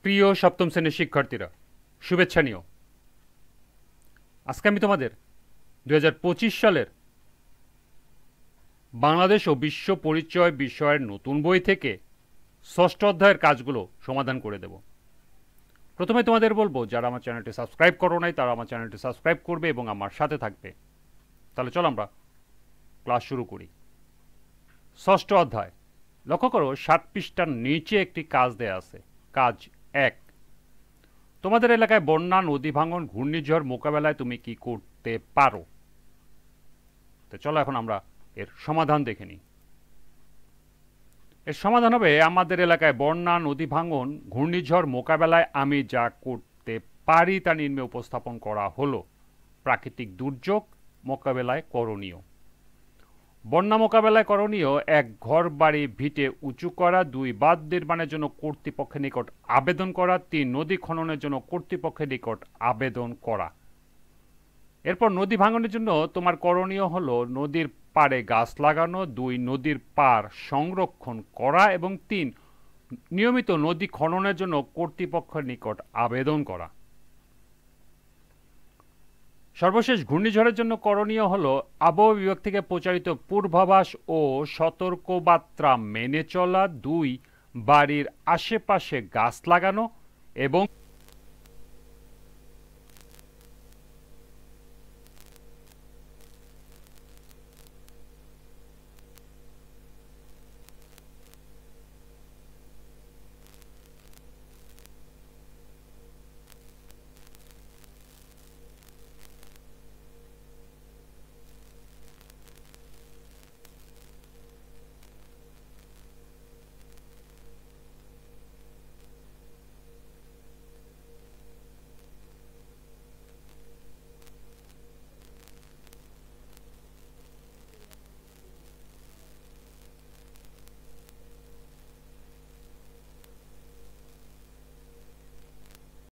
প্রিয় সপ্তম শ্রেণীর শিক্ষার্থীরা, শুভেচ্ছা নিও। আজকে আমি তোমাদের 2025 সালের বাংলাদেশ ও বিশ্ব পরিচয় বিষয়ের নতুন বই থেকে ষষ্ঠ অধ্যায়ের কাজগুলো সমাধান করে দেব। প্রথমে তোমাদের বলবো, যারা আমার চ্যানেলটি সাবস্ক্রাইব করো নাই তারা আমার চ্যানেলটি সাবস্ক্রাইব করবে এবং আমার সাথে থাকবে। তাহলে চলো আমরা ক্লাস শুরু করি। ষষ্ঠ অধ্যায়, লক্ষ্য করো 7 পৃষ্ঠার নিচে একটি কাজ দেয়া আছে। কাজ 1, তোমাদের এলাকায় বন্যা, নদী ভাঙন, ঘূর্ণিঝড় মোকাবেলায় তুমি কি করতে পারো? তো চলো এখন আমরা এর সমাধান দেখে নিই। এর সমাধান হবে, আমাদের এলাকায় বন্যা, নদী ভাঙন, ঘূর্ণিঝড় মোকাবেলায় আমি যা করতে পারি তা নিম্নে উপস্থাপন করা হলো। প্রাকৃতিক দুর্যোগ মোকাবেলায় করণীয়। বন্যা মোকাবেলায় করণীয়: 1, ঘর বাড়ি ভিটে উঁচু করা; 2, বাঁধ নির্মাণের জন্য কর্তৃপক্ষের নিকট আবেদন করা; 3, নদী খননের জন্য কর্তৃপক্ষের নিকট আবেদন করা। এরপর নদী ভাঙনের জন্য তোমার করণীয় হলো নদীর পাড়ে গাছ লাগানো; 2, নদীর পাড় সংরক্ষণ করা; এবং 3, নিয়মিত নদী খননের জন্য কর্তৃপক্ষের নিকট আবেদন করা। সর্বশেষ ঘূর্ণিঝড়ের জন্য করণীয় হলো আবহাওয়া বিভাগ থেকে প্রচারিত পূর্বাভাস ও সতর্কবার্তা মেনে চলা; 2, বাড়ির আশেপাশে গাছ লাগানো; এবং